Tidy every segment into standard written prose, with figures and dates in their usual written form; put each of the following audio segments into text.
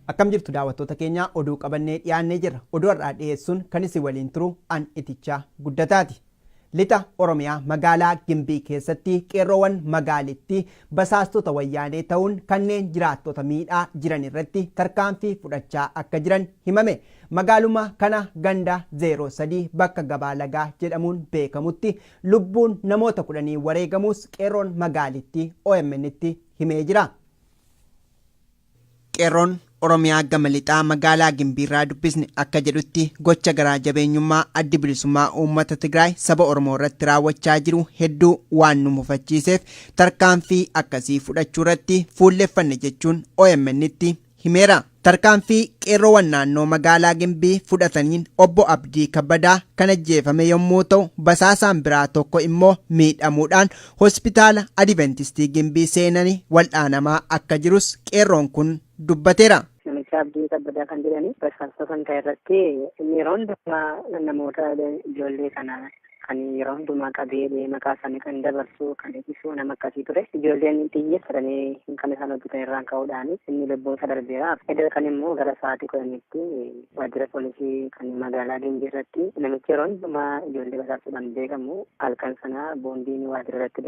Akkam jirtu daawwattoota keenya oduu qabannee dhiyaannee jira. Oduu har'aa dhiyeessuun kan isin waliin turu an itichaa guddataati. Lixa Oromiyaa magaalaa Gimbii keessatti qeerroowwan magaalittii basaastota wayyaanee ta'uun kanneen jiraattota miidhaa jiran irratti tarkaanfii fudhachaa akka jiran himame. Magaaluma kana ganda 03 bakka Gabaa Lagaa jedhamuun beekamutti lubbuun namoota 10 wareegamuus qeerroon magaalittii OMN'tti himee jira. Qeerroon Oromiyaa gama lixaa magaalaa Gimbiirraa dubbisne akka jedhutti gocha garaa jabeenyummaa addi bilisummaa uummata Tigraay saba Oromoo irratti raawwachaa jiru hedduu waan nu mufachiiseef tarkaanfii akkasii fudhachuu irratti fuulleffanne jechuun OMN'tti himeera. Tarkaanfii qeerroowwan naannoo magaalaa Gimbii fudhataniin obbo Abdii Kabbadaa kan ajjeefame yommuu ta'u basaasaan biraa tokko immoo miidhamuudhaan hospitaala Adventistii Gimbii seenanii wal'aanamaa akka jirus qeerroon kun dubbateera. Namicha Abdii Kabbadaa kan jedhani basaasota kan ta'e irratti yeroo hundumaa namoota ijoollee kana kan yeroo hundumaa qabee maqaa isaanii kan dabarsu kan ibsu nama akkasii ture. Ijoolleen xiyyeeffatanii kan isaan hojjetan irraan ka'uudhaan inni lubbuunsa darbeera. Edda kan immoo gara sa'aatii 10tti waajjira poolisii kan magaalaa Gimbii irratti namichi yeroo hundumaa ijoollee basaasuudhaan beekamu halkan sana boondiin waajjira irratti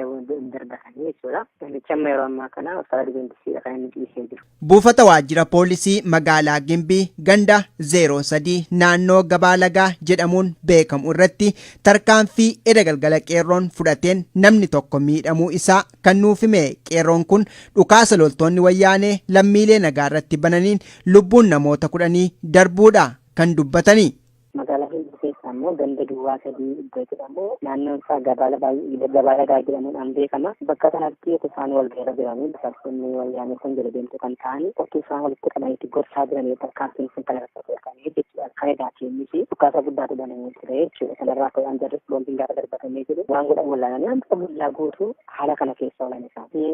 darbatanii jechuudha. Namichi amma yeroo ammaa kana hospitaala Adventistiidha kan inni dhiisee jiru. Buufata waajjira poolisii magaalaa Gimbii ganda 03 naannoo Gabaa Lagaa jedhamuun beekamu irratti tarkaanfii eda galgala qeerroon fudhateen namni tokko miidhamuu isaa kan nuuf hime qeerroon kun dhukaasa loltoonni wayyaanee lammiilee nagaa irratti bananiin lubbuun namoota 10 darbuudha kan dubbatanii. Magaalaa Gimbii keessa immoo ganda duwwaa 3 iddoo jedhamu naannoon isaa Gabaa Lagaa jedhamuudhaan beekama. Bakka kanatti otoo isaan wal gahiirra jiranii basaastonni wayyaanee kan jala deemtu kan ta'anii otoo isaan walitti qabaniitti gorsaa jiranii tarkaanfiin sun kan irratti qabanii jechuudha. Kan edaati innis dhukaasa guddaatu banamee ture jechuudha. Kanarraa ka'uudhaan jarris boombiin gaafa darbatamee jiru waan godhan wallaalanii hanga guyyaa guutuu haala kana keessa oolan isaati.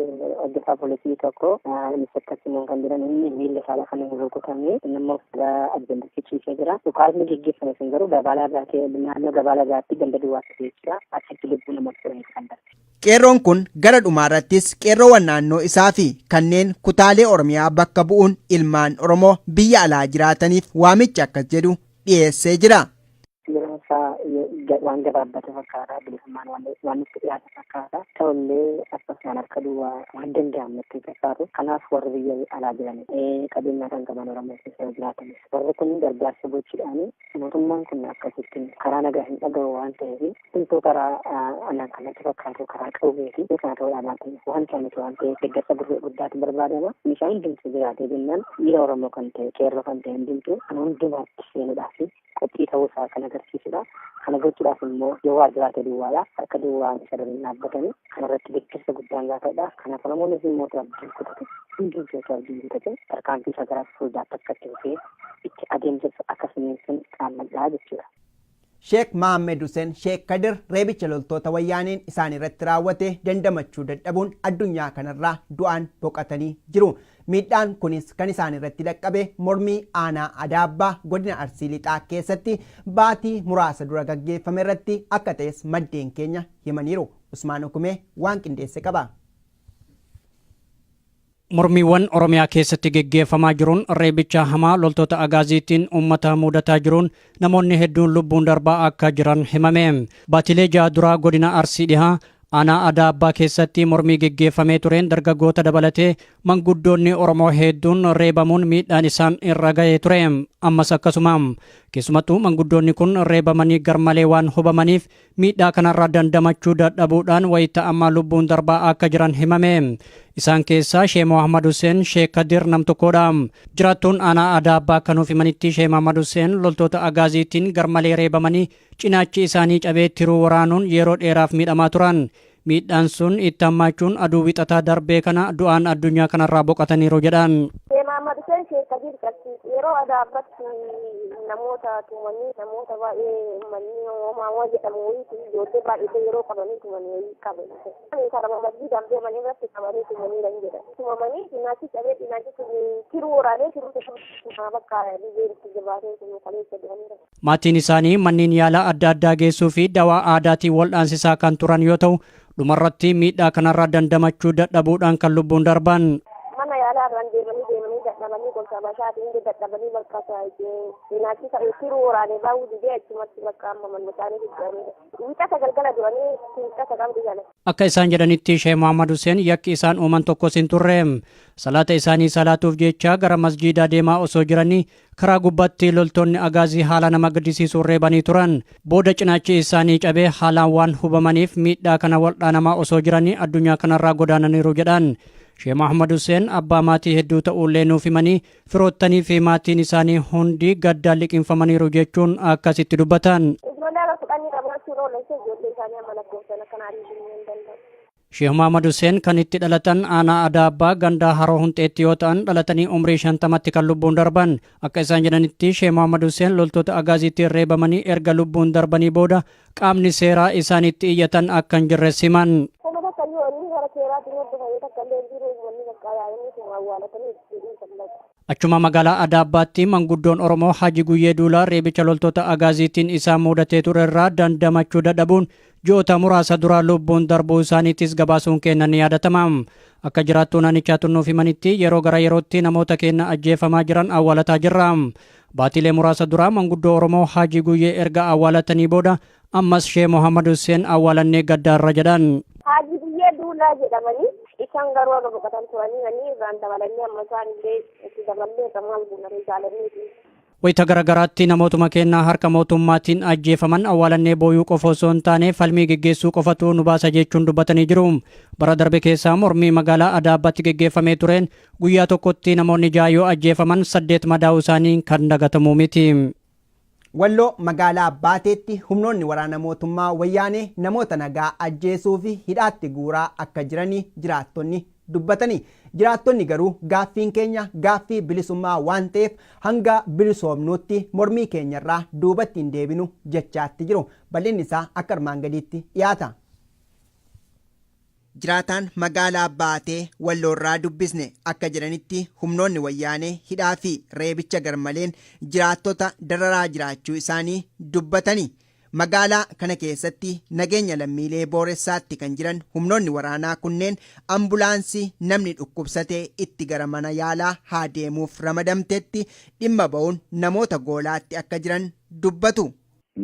Hojjetaa poolisii tokko innis akkasuma kan jiran inni miilla isaa kan rukutamee inni immoo Adventistii ciisee jira. Dhukaasni gaggeeffame sun garuu naannoo Gabaa Lagaatti ganda duwwaatti jechuudha. Achitti lubbuu namoota 10 kan darbe. Qeerroon kun gara dhumaarrattis qeerroowwan naannoo isaa fi kanneen kutaalee Oromiyaa bakka bu'uun ilmaan Oromoo biyya alaa jiraataniif waamicha akkas jedhu dhiyeessee jira. Waan gabaabbate fakkaata bilisummaan waan itti dhiyaate fakkaata ta'ullee akkasumaan harka duwwaa waan danda'amutti fakkaatu kanaaf warri biyya alaa jiran qabeenya kan qaban Oromoo keessa jiraatanis warri kun gargaarsa gochuudhaan mootummaan kun akkasitti karaa nagaa hin dhaga'u waan ta'eef wantoota karaa anaan kanatti fakkaatu karaa qawweeti kana ta'uudhaan wanta nuti waan ta'eef deeggarsa guddaatu barbaadama meeshaa hundumtuu jiraatee jennaan dhiira Oromoo kan ta'e qeerroo kan ta'e hundumtuu kan hundumaatti seenuudhaaf qophii ta'uu isaa kan agarsiisudha. Kana gochuudhaaf immoo yoo waajjiraate duwwaadha akka duwwaan isa dhaabbatanii kanarratti deeggarsa guddaan gaafadha. Kanaaf Oromoonis immoo abdii kutate hundumtuu abdii kutate tarkaanfii isaa gara fuulduraatti akka itti dhufee itti adeemsisa akkasumas sun qaammadhaa jechuudha. Sheek Mahammed Hussein Sheek Kadir reebicha loltoota wayyaaneen isaan irratti raawwate dandamachuu dadhabuun addunyaa kanarraa du'aan boqotanii jiru. Miidhaan kunis kan isaan irratti dhaqqabe mormii aanaa Adaabbaa godina Arsii Lixaa keessatti baatii muraasa dura gaggeeffame irratti akka ta'es maddeen keenya himaniiru. Usmaan Hukumee waan qindeesse qaba. Mormiiwwan Oromiyaa keessatti geggeeffamaa jiruun reebicha hamaa loltoota agaaziitiin uummata mudataa jiruun namoonni hedduun lubbuun darbaa akka jiran himame. Baatilee ja'a duraa godina Arsii Dhihaa aanaa Adaabbaa keessatti mormii geggeeffamee tureen dargaggoota dabalatee manguddoonni Oromoo hedduun reebamuun miidhaan isaan irra ga'ee ture. Ammas akkasuma keessumattuu manguddoonni kun reebamanii garmalee waan hubamaniif miidhaa kanarraa dandamachuu dadhabuudhaan wayita amma lubbuun darbaa akka jiran himame. Isaan keessaa Sheek Mohammad Hussein Sheek Kadir nam tokkodha. Jiraattuun aanaa Adaabbaa akka nuuf himanitti Sheek Mohammad Hussein loltoota agaaziitiin garmalee reebamanii cinaachi isaanii cabee tiruu waraanuun yeroo dheeraaf miidhamaa turan. Miidhaan sun itti hammaachuun aduu wixataa darbee kana du'aan addunyaa kanarraa boqotaniiru jedhan. Mohammad Hussein Sheek Kadir yeroo Adaabbatti namoota tumanii namoota baay'ee uummanni Oromoo jedhamu ijoollee baay'ee yeroo qabanii tumanii qaban. Karaa maddii dambeemanii irratti qabanii tumanii kan jedhan. Tumamanii cinaachi cabee cinaachi tiruu waraanee tiruu bakka biyyeetti jabaatee tumuu kaleessa jedhanidha. Maatiin isaanii manneen yaalaa adda addaa geessuu fi dawaa aadaatiin wal'aansisaa kan turan yoo ta'u dhumarratti miidhaa kanarraa dandamachuu dadhabuudhaan kan lubbuun darban. Mana yaalaa irraan deemanii dadhabanii habashaatiin dadhabanii bakka nyaachisa firuu waraanee baa'uu didee achumatti bakka amma manuma isaanii guddaanii wiixata galgala duranii wiixata qabdi jala. Akka isaan jedhanitti Sheekh Muhammad Hussein yakki isaan uuman tokkos hin turre. Salaata isaanii salaatuuf jecha gara masjiidaa deemaa osoo jiranii karaa gubbaatti loltoonni agaazii haala nama gaddisiisuun reebanii turan. Booda cinaachi isaanii cabee haalaan waan hubamaniif miidhaa kana waldhaanamaa osoo jiranii addunyaa kanarraa godaananiiru jedhan. Sheekh Muhammad Hussein abbaa maatii hedduu ta'uullee nuuf himanii firoottanii fi maatiin isaanii hundi gaddaan liqinfamaniiru jechuun akkasitti dubbatan. Sheekh Muhammad Hussein kan itti dhalatan aanaa Adaabbaa gandaa Haroo Hunxeetti yoo ta'an dhalatanii umrii 50tti kan lubbuun darban. Akka isaan jedhanitti Sheekh Muhammad Hussein loltoota agaaziitti reebamanii erga lubbuun darbanii booda qaamni seeraa isaanitti iyyatan akka hin jirre himan. Achuma magaalaa Adaabbaatti manguddoon Oromoo Haji Guyyee Duulaa reebicha loltoota agaaziitiin isaan mudatee ture irraa dandamachuu dadhabuun ji'oota muraasa dura lubbuun darbuu isaaniittis gabaasuun keenya ni yaadatama. Akka jiraattuu naannichaa tunnuuf himanitti yeroo gara yerootti namoota keenya ajjeefamaa jiran awwaalataa jirra. Baatilee muraasa dura manguddoo Oromoo Haji Guyyee erga awwaalatanii booda ammas Sheekh Muhammad Hussein awwaalannee gaddaarra jedhan. Haji Guyyee Duulaa jedhamanii isaan garuu akka boqotan turanii irraan dabalanii amma isaan illee itti daballee qamaan guunnanii jaalanii. Wayita garagaraatti namootuma keenyaa harka mootummaatiin ajjeefaman awwaalannee booyuu qofa osoo hin taane falmii geggeessuu qofatu nu baasa jechuun dubbatanii jiru. Bara darbe keessaa mormii magaalaa Adaabbaatti geggeeffamee tureen guyyaa tokkotti namoonni 6 yoo ajjeefaman 8 madaa'uu isaanii kan dagatamu miti. Walloo magaalaa Baateetti humnoonni waraana mootummaa wayyaanee namoota nagaa ajjeesuu fi hidhaatti guuraa akka jiranii jiraattonni dubbatanii. Jiraattonni garuu gaaffiin keenya gaaffii bilisummaa waan ta'eef hanga bilisoomnuutti mormii keenyarraa duubatti hin deebinu jechaatti jiru. Bal'inni isaa akka armaan gadiitti dhiyaata. Jiraataan magaalaa Baatee Walloorraa dubbisne akka jedhanitti humnoonni wayyaanee hidhaa fi reebicha garmaleen jiraattota dararaa jiraachuu isaanii dubbatanii. Magaalaa kana keessatti nageenya lammiilee booressaatti kan jiran humnoonni waraanaa kunneen ambulaansii namni dhukkubsatee itti gara mana yaalaa haa deemuuf ramadamtetti dhimma ba'uun namoota goolaatti akka jiran dubbatu.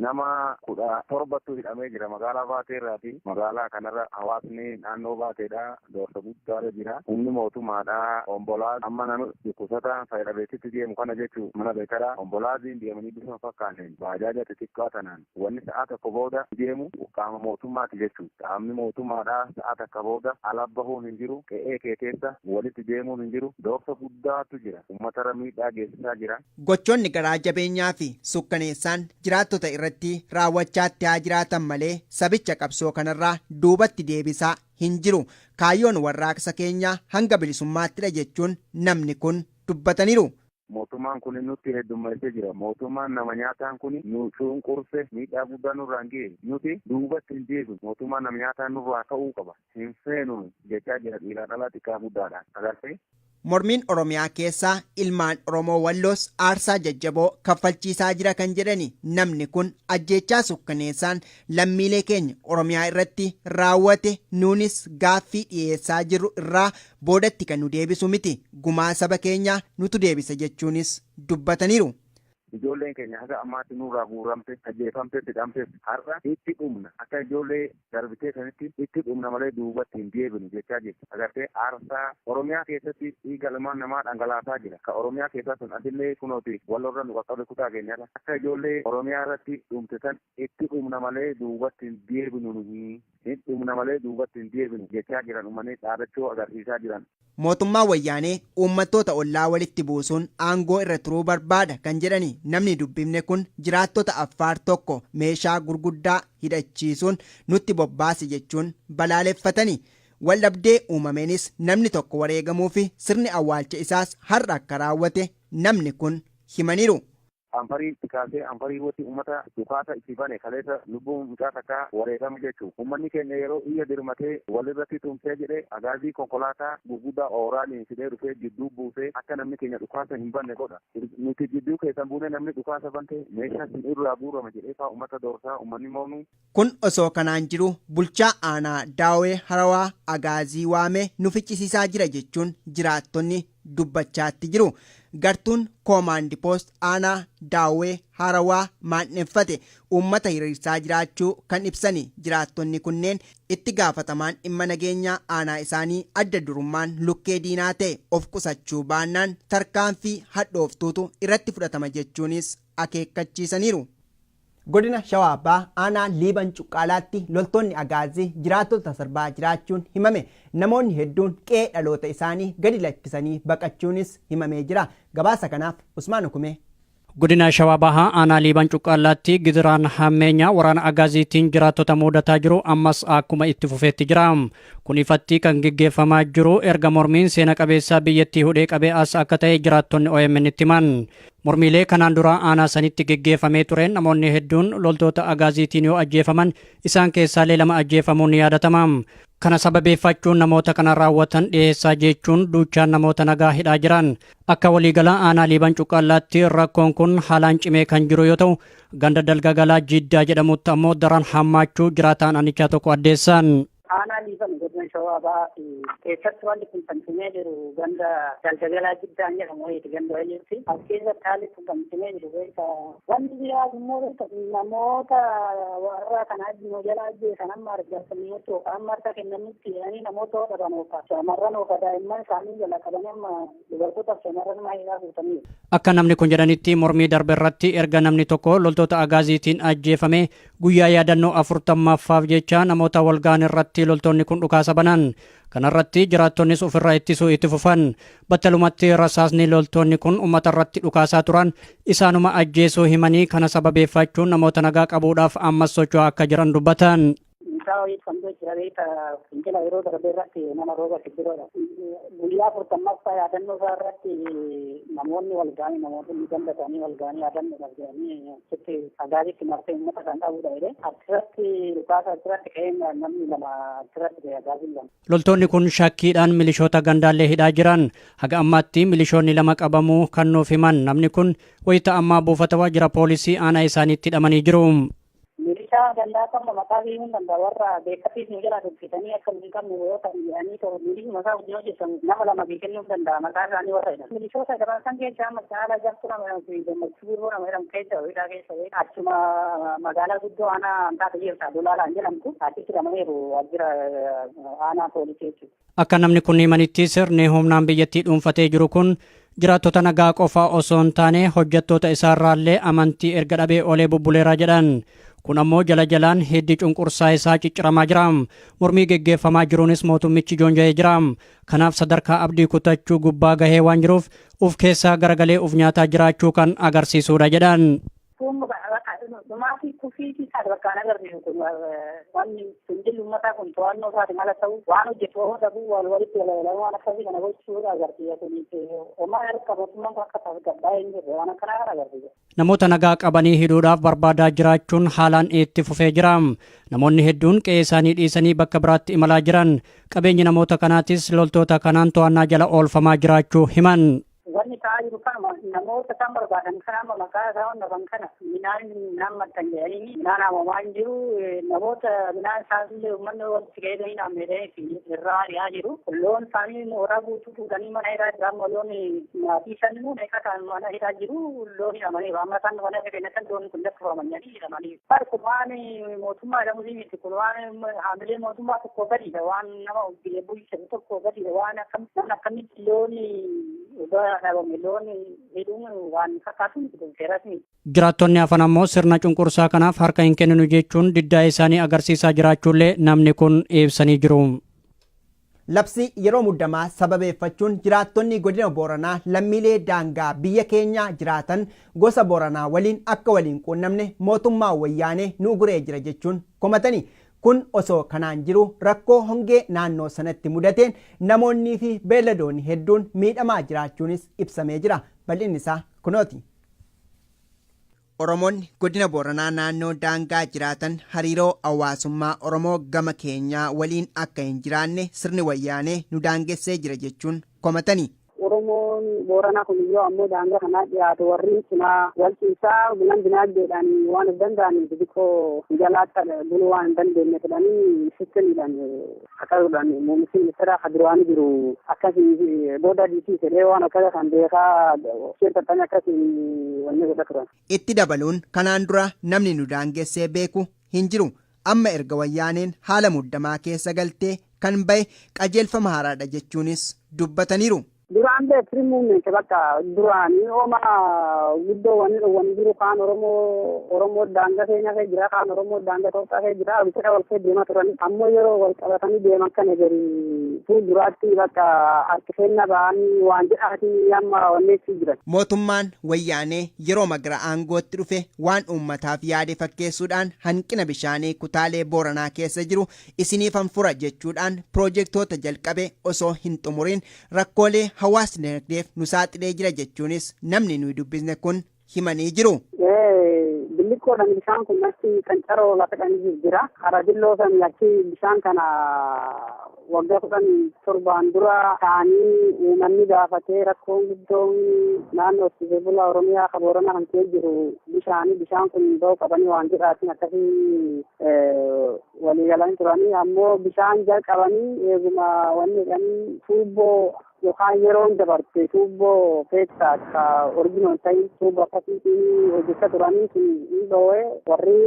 Nama 17 hidhamee jira magaalaa Baatee irraati. Magaalaa kanarra hawaasni naannoo Baateedha doorsa guddaarra jira. Humni mootummaadha ombolaa amma nama dhukkubsata fayyadabeetitti deemu kana jechuun mana beekara ombolaasiin deemanii bifa fakkaaneen baajaaja xixiqqaa tanaan wanni sa'a tokko booda deemu qaama mootummaati jechuudha. Qaamni mootummaadha sa'a tokko booda ala bahuun hin jiru qe'ee kee keessa walitti deemuun hin jiru doorsa guddaatu jira. Uummatara miidhaa geessisaa jira. Gochoonni garaa jabeenyaa fi sukkaneessaan jiraattota irratti raawwachaatti haa jiraatan malee sabicha qabsoo kanarraa duubatti deebisaa hin jiru. Kaayyoon warraaqsa keenyaa hanga bilisummaatti jechuun namni kun dubbataniiru. Mootummaan kun nutti heddummeessee jira. Mootummaan nama nyaataan kun nu cunqursee miidhaa guddaa nurraan ga'e. Nuti duubatti hin deebinu. Mootummaan nama nyaataan nurraa ka'uu qaba. Hin feenu jechaa jira dhiiraa dhalaa xiqqaa guddaadhaan. Agartee? Mormiin Oromiyaa keessaa ilmaan Oromoo Walloos aarsaa jajjaboo kaffalchiisaa jira kan jedhani namni kun ajjeechaa sukkaneessaan lammiilee keenya Oromiyaa irratti raawwate nuunis gaaffii dhiyeessaa jirru irraa boodatti kan nu deebisu miti gumaa saba keenyaa nutu deebisa jechuunis dubbataniiru. Ijoolleen keenya haga ammaatti nurraa guuramte ajjeefamte hidhamte har'a itti dhumna akka ijoollee darbitee sanitti itti dhumna malee duubatti hin deebinu jechaa jirti. Agartee aarsaa Oromiyaa keessatti dhiiga ilmaan namaa dhangalaasaa jira. Ka Oromiyaa keessaa sun asillee kunooti walloorra nu qaqqabe kutaa keenyarra akka ijoollee Oromiyaa irratti dhumte san itti dhumna malee duubatti hin deebinu nuyi. Hin dhumna malee duubatti hin deebinu jechaa jiran uummanni dhaadachoo agarsiisaa jiran. Mootummaa wayyaanee uummattoota ollaa walitti buusuun aangoo irra turuu barbaada kan jedhani namni dubbifne kun jiraattota Affaar tokko meeshaa gurguddaa hidhachiisuun nutti bobbaasi jechuun balaaleffatanii. Waldhabdee uumameenis namni tokko wareegamuu fi sirni awwaalcha isaas har'a akka raawwate namni kun himaniiru. Anfarii kaasee anfarii watti uummata dhukaasa itti bane kaleessa lubbuun mucaa takkaa wareegame jechuudha. Uummanni keenya yeroo iyya dirmatee walirratti tumsee jedhee agaazii konkolaataa gurguddaa ooraaniin fidee dhufee jidduu buusee akka namni keenya dhukaasa hin banne godha. Nuti jidduu keessan buunee namni dhukaasa bante meeshaa sin irraa guurama jedhee faa uummata doorsaa uummanni moonu. Kun osoo kanaan jiru bulchaa aanaa Daawee Harawaa agaazii waamee nu ficcisiisaa jira jechuun jiraattonni dubbachaatti jiru. gartuun koomaandi poost aanaa daawwee harawaa maanneeffate uummata hiriirsaa jiraachuu kan ibsani jiraattonni kunneen itti gaafatamaan dhimma nageenyaa aanaa isaanii adda durummaan lukkee diinaa ta'e of qusachuu baannaan tarkaanfii hadhooftuutu irratti fudhatama jechuunis akeekkachiisaniiru. Godina Shawaa Bahaa aanaa Liiban Cuqqaalaatti loltoonni agaazii jiraattota sarbaa jiraachuun himame. Namoonni hedduun qe'ee dhaloota isaanii gadi lakkisanii baqachuunis himamee jira. Gabaasa kanaaf Usmaan Hukumee. Godina Shawaa Bahaa aanaa Liiban Cuqqaalaatti gidiraan hammeenyaa waraana agaaziitiin jiraattota mudataa jiru ammas akkuma itti fufeetti jira. Kun ifatti kan gaggeeffamaa jiru erga mormiin seena qabeessaa biyyattii hudhee qabee as akka ta'e jiraattonni OMN itti himan. Mormiilee kanaan dura aanaa sanitti gaggeeffamee tureen namoonni hedduun loltoota agaaziitiin yoo ajjeefaman isaan keessaalee 2 ajjeefamuun ni yaadatama. Kana sababeeffachuun namoota kana raawwatan dhiyeessaa jechuun duuchaan namoota nagaa hidhaa jiran. Akka waliigalaa aanaa Liiban Cuqqaalaatti rakkoon kun haalaan cimee kan jiru yoo ta'u ganda dalgagalaa Jiddaa jedhamutti ammoo daran hammaachuu jiraataan aanichaa tokko addeessan. Aanaa Liiban godina Shawaa Bahaa keessatti wanti kun kan cimee jiru ganda daldagalaa Jiddaan jedhamu wayiiti ganda wayiiti. As keessatti haalli kun kan cimee jiru beeka. Wanti biraas immoo namoota warra kana addunyaa jala ajjeesan amma argatanii yoo amma harka kennanitti jedhanii namoota dhaban oofa. Shamarran oofa daa'imman isaanii jala qabanii amma dubartootaaf shamarran maayilaa fuutanii. Akka namni kun jedhanitti mormii darbe irratti erga namni tokko loltoota agaaziitiin ajjeefame guyyaa yaadannoo 40ffaaf jecha namoota walgaan irratti loltoonni kun dhukaasa banan. Kanarratti jiraattonnis ofirraa ittisuu itti fufan. Battalumatti rasaasni loltoonni kun uummata irratti dhukaasaa turan isaanuma ajjeesuu himanii kana sababeeffachuun namoota nagaa qabuudhaaf ammas socho'aa akka jiran dubbatan. Fincila yeroo darbe irratti nama rooba biroodha. Guyyaa 40ffaa yaadannoo isaa irratti namoonni wal ga'anii namoonni gammadanii wal ga'anii yaadannoo qabanii achitti agaaziitti marsee uummata kan qabudha jedhee achirratti dhukaasa achirratti ka'ee namni 2 achirratti agaaziin 2. Loltoonni kun shakkiidhaan milishoota gandaallee hidhaa jiran. Haga ammaatti milishoonni 2 qabamuu kan nuuf himan namni kun wayita ammaa buufata waajjira poolisii aanaa isaaniitti hidhamanii jiru. Milishaa gandaa kan maqaa himuun danda'a warra beekamtii nu jala dubbisanii akka hin qabne yoo ta'an jedhanii milishaa maqaa wajjin hojjetan nama 2 kennuuf danda'a maqaa isaanii warra jedhan. Milishoota dabalatan keessaa magaalaa Jaartuu nama gammachuu biroo nama jedhamu keessa hidhaa keessa achuma magaalaa guddoo aanaa Antaata Jeertaa Dolaalaan jedhamtu achitti hidhamaniiru waajjira aanaa poolisii jechuudha. Akka namni kun himanitti sirni humnaan biyyattii dhuunfatee jiru kun jiraattota nagaa qofaa osoo hin taane hojjettoota isaarraallee amantii erga dhabee olee bubbuleeraa jedhan. Kun ammoo jala jalaan hiddi cunqursaa isaa cicciramaa jira. Mormii geggeeffamaa jiruunis mootummichi joonja'ee jira. Kanaaf sadarkaa abdii kutachuu gubbaa gahee waan jiruuf uf keessaa garagalee uf nyaataa jiraachuu kan agarsiisudha jedhan. Maatii kufiitii isaa bakka agarsiisu kun wanni fincilli uummataa kun to'annoo isaati mala ta'u waan hojjetu yoo ta'u walitti walalamaa waan akkasii kana gochuudha agarsiisa kun homaa harka mootummaan akka tasgabbaa'ee hin jirre waan akkanaa kana agarsiisa. Namoota nagaa qabanii hidhuudhaaf barbaadaa jiraachuun haalaan itti fufee jira. Namoonni hedduun qe'ee isaanii dhiisanii bakka biraatti imalaa jiran. Qabeenyi namoota kanaatis loltoota kanaan to'annaa jala oolfamaa jiraachuu himan. Wanni ta'aa jiru kana namoota kan barbaadan kana maqaa isaa waan kana minaan naammattan jedhanii minaan haamamaa hin jiru namoota minaan isaanillee uummanni walitti fayyadamanii naammeedhanii irraa dhiyaa jiru. Loon isaanii mooraa guutuu fuudhanii mana hidhaa jiran loon maatii isaanii immoo meeqa ta'an mana hidhaa jiru loon hidhamanii amma isaan mana keenyatti loon kun lakkaa'amanii hidhamanii. Kun waan mootummaa jedhamu miti kun waan haamilee mootummaa tokko gadiidha waan nama biyya bulchan tokko gadiidha waan akkamitti looni Jiraattonni hafan ammoo sirna cunqursaa kanaaf harka hin kenninu jechuun diddaa isaanii agarsiisaa jiraachuullee namni kun ibsanii jiru. Labsii yeroo muddamaa sababeeffachuun jiraattonni godina Booranaa lammiilee daangaa biyya keenya jiraatan gosa Booranaa waliin akka waliin quunnamne mootummaa wayyaanee nu guree jira jechuun komatanii. Kun osoo kanaan jiru rakkoo hongee naannoo sanatti mudateen namoonnii fi beelladoonni hedduun miidhamaa jiraachuunis ibsamee jira. Bal'inni isaa kunooti. Oromoonni godina Booranaa naannoo daangaa jiraatan hariiroo hawaasummaa Oromoo gama keenyaa waliin akka hin jiraanne sirni wayyaanee nu daangessee jira jechuun komatanii. Oromoon Booranaa kun yoo ammoo daangaa kanaa dhiyaatu warri cinaa wal ciisaa bulan dinagdeedhaan waan of danda'aniif xiqqoo jalaatti buluu waan hin dandeenye jedhanii sistemiidhaan akkasuudhaan muummichi ministeera Kaduraanii jiru akkasii booda diisii jedhee waan akkasa kan beekaa keessatti akkasii wanni godha turan. Itti dabaluun kanaan dura namni nu daangessee beeku hin jiru. Amma erga wayyaaneen haala muddamaa keessa galtee kan bahe qajeelfama haaraadha jechuunis dubbataniiru. Duraan beekri muummee bakka duraanii ooma guddoo wanni jiru kaan Oromoo daangaa keenya kee jira kaan Oromoo daangaa Itoophiyaa kee jira bifa wal kee deemaa turan ammoo yeroo wal qabatanii deeman kana gari fuulduraatti bakka harki keenya ba'anii waan jedhaatii amma wanneetti jiran. Mootummaan wayyaanee yeroo magara aangootti dhufe waan uummataaf yaade fakkeessuudhaan hanqina bishaanii kutaalee Booranaa keessa jiru isiniifan fura jechuudhaan piroojeektoota jalqabe osoo hin xumuriin rakkoolee hawaasni dinagdeef nu saaxilee jira jechuunis namni nuyi dubbisne kun himanii jiru. Billikkoodhaan bishaan kun natti kan caroo lafa jira. Harajilloo san achi bishaan kana waggaa 17 dura ta'anii uummanni gaafatee rakkoon guddoon naannoo horsiisee bulaa Oromiyaa kan Booranaa kan ta'e jiru bishaan kun ba'uu qabanii waan jedhaatiin akkasii waliigalanii turanii ammoo bishaan jalqabanii eeguma wanni jedhanii tuubboo yookaan yeroon dabarte tuubboo keessaa akka originoon ta'in tuubboo akkasiitiin hojjechaa turanii sun hin dhoowwee warri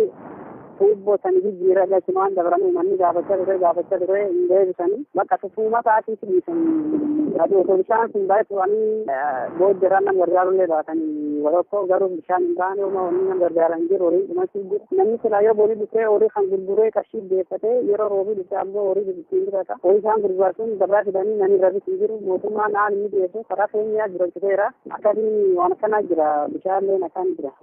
tuubboo sanii jijjiirraa galchumaan dabalan uummanni gaafachaa ture hin deebisanii bakka tufuuma taatiitti dhiisanii adii osoo bishaan sun baay'ee turanii booddeeraan nama gargaarullee baatanii walokko garuu bishaan hin baane uma wanni nama gargaaran jiru horii dhumachuu jiru namni silaa yoo boolii dhufee horii kan gurguree qarshii deeffatee yeroo roobii dhufee ammoo horii bittiin jirata horii isaan gurguratuun dabraa fidanii namni irra bitiin jiru mootummaan haal inni dhiyeessu karaa keenyaa jiraachuteera akkasii waan akkanaa jira bishaanleen akkaan jira.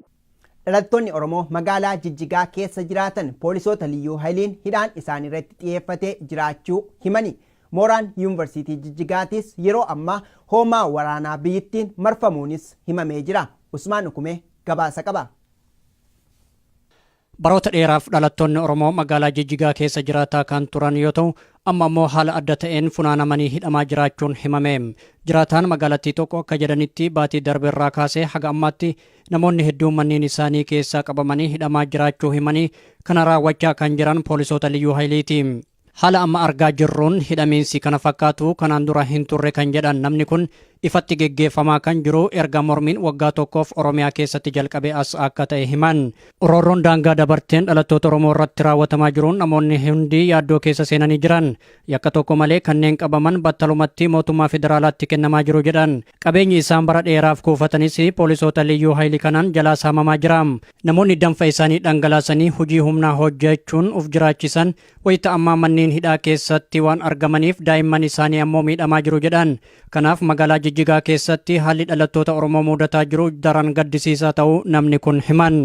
Dhalattoonni Oromoo magaalaa Jijjigaa keessa jiraatan poolisoota liyyuu hayiliin hidhaan isaan irratti xiyyeeffatee jiraachuu himani. Mooraan yuunivarsiitii Jijjigaatis yeroo ammaa hoomaa waraanaa biyyittiin marfamuunis himamee jira. Usmaan Ukumee gabaasa qaba. Baroota dheeraaf dhalattoonni Oromoo magaalaa Jijjigaa keessa jiraataa kan turan yoo ta'u amma immoo haala adda ta'een funaanamanii hidhamaa jiraachuun himame. Jiraataan magaalattii tokko akka jedhanitti baatii darbeerraa kaasee haga ammaatti namoonni hedduun manneen isaanii keessaa qabamanii hidhamaa jiraachuu himanii kana raawwachaa kan jiran poolisoota liyyuu hayiliiti. Haala amma argaa jirruun hidhamiinsi kana fakkaatu kanaan dura hin turre kan jedhan namni kun ifatti geggeeffamaa kan jiru erga mormiin waggaa tokkoof Oromiyaa keessatti jalqabee as akka ta'e himan. Roorroon daangaa dabarteen dhalattoota Oromoo irratti raawwatamaa jiruun namoonni hundi yaaddoo keessa seenanii jiran yakka tokko malee kanneen qabaman battalumatti mootummaa federaalaatti kennamaa jiru jedhan. Qabeenyi isaan bara dheeraaf kuufatanis poolisoota liyyuu hayilii kanaan jalaa saamamaa jira. Namoonni danfa isaanii dhangalaasanii hojii humnaa hojjechuun uf jiraachisan wayita ammaa manneen hidhaa keessatti waan argamaniif daa'imman isaanii ammoo miidhamaa jiru jedhan. Kanaaf magaalaa Jijjigaa keessatti haalli dhalattoota Oromoo mudataa jiru daran gaddisiisaa ta'uu namni kun himan.